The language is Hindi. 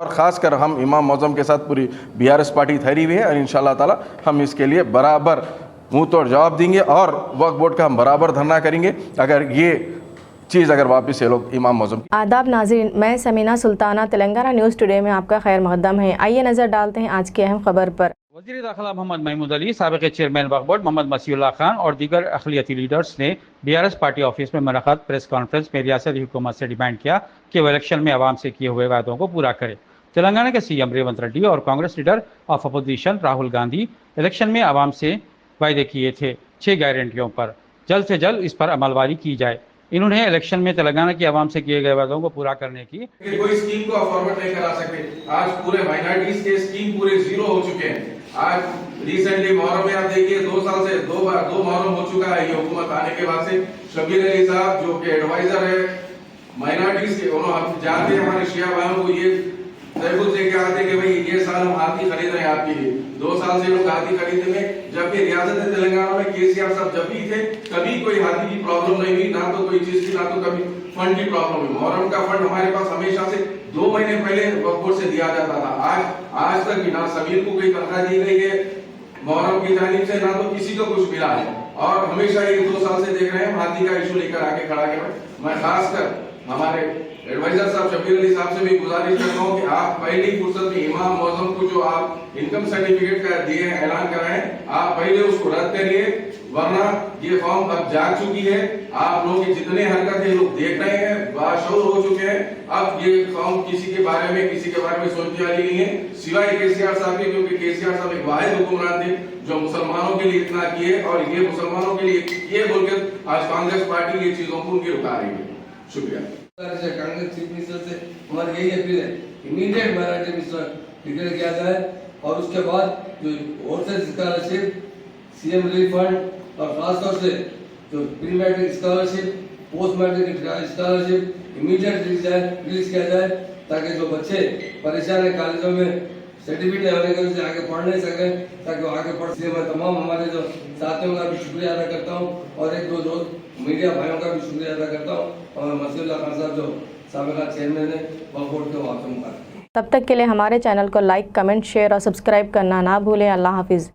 और ख़ासकर हम इमाम मौज़म के साथ पूरी BRS पार्टी ठहरी हुई है और इंशाअल्लाह ताला हम इसके लिए बराबर मुंह तोड़ जवाब देंगे और वक्फ बोर्ड का हम बराबर धरना करेंगे अगर ये चीज़ अगर वापस से लोग इमाम मौज़म। आदाब नाज़रीन, मैं समीना सुल्ताना, तेलंगाना न्यूज़ टुडे में आपका खैर मक़दम है। आइए नज़र डालते हैं आज की अहम खबर पर। वज़ीर दाखिला मोहम्मद महमूद अली, साबिक़ चेयरमैन वक्फ बोर्ड मोहम्मद मसीउल्लाह खान और दीगर अक़लियती लीडर्स ने BRS पार्टी ऑफिस में मुनक़्क़द प्रेस कॉन्फ्रेंस में रियासती हुकूमत से डिमांड किया कि वह इलेक्शन में आवाम से किए हुए वादों को पूरा करे। तेलंगाना के CM रेवंत रेड्डी और Congress leader of opposition Rahul Gandhi election में आवाम से वायदे किए थे 6 गारंटियों पर, जल्द से जल्द इस पर अमलवारी की जाए। इन्होंने इलेक्शन में तेलंगाना की आवाम से किए गए वादों को पूरा करने की कोई स्कीम को फॉरवर्ड नहीं करा सकते। आज पूरे माइनॉरिटीज के स्कीम पूरे जीरो हो चुके हैं। आज रिसेंटली मुहर्रम में आप देखिए 2 साल से दो मुहर्रम हो चुका है ये हुकूमत आने के बाद से। शबीर अली साहब जो कि एडवाइजर है माइनॉरिटीज के, उन्होंने हम जानते हैं हमारे शिया भाइयों को ये तहफुज लेके आते कि भाई ये साल हम हाथी खरीद रहे हैं आपके लिए। 2 साल से लोग हाथी खरीदने में, जबकि रियासत तेलंगाना में KCR साहब जब भी थे कभी कोई हाथी की प्रॉब्लम नहीं हुई, ना तो कोई चीज की, ना तो कभी फंड की प्रॉब्लम हुई। मुहर्रम का फंड हमारे पास हमेशा से 2 महीने पहले वक्फ बोर्ड से दिया जाता था। आज तक भी ना समीर को कोई तनख्वाह दी गई है मुहर्रम की जानिब से, ना तो किसी को कुछ मिला है। और हमेशा ये 2 साल से देख रहे हैं हाथी का इशू लेकर आके खड़ा किया। मैं खासकर हमारे एडवाइजर साहब शबीर अली साहब से भी गुजारिश करता हूँ कि आप पहली फुर्सत में इमाम मौज़म को जो आप इनकम सर्टिफिकेट का दिए हैं, ऐलान कर रहे हैं, आप पहले उसको रद्द करिए, वरना ये फॉर्म अब जाग चुकी है। आप लोग की जितने हरकत है लोग देख रहे हैं, बाशऊर हो चुके हैं। अब ये फॉर्म किसी के बारे में सोचने वाली नहीं है सिवाय KCR साहब के, क्योंकि KCR साहब एक वाहिद हुक्मरान थे जो मुसलमानों के लिए इतना किए और ये मुसलमानों के लिए किए बोलकर आज कांग्रेस पार्टी ये चीजों को उनकी रुका रही है। शुक्रिया। कांग्रेस चीफ मिनिस्टर से हमारी यही अपील है, इमीडिएट माइनॉरिटी मिनिस्टर डिक्लेयर किया जाए और उसके बाद जो overseas scholarship, CM relief fund और खासतौर से जो pre matric scholarship, post matric scholarship immediate release किया जाए, ताकि जो बच्चे परेशान है कॉलेजों में सर्टिफिकेट नहीं होने की वजह से आगे पढ़ नहीं सके, ताकि वो आगे पढ़ सके। मैं तमाम हमारे जो साथियों का भी शुक्रिया अदा करता हूँ और एक दो मीडिया भाइयों का भी शुक्रिया अदा करता हूँ और मसीउल्लाह खान साहब जो साबिक़ चेयरमैन है वक्फ बोर्ड के वाक़। तब तक के लिए हमारे चैनल को लाइक, कमेंट, शेयर और सब्सक्राइब करना ना भूलें। अल्लाह हाफिज़।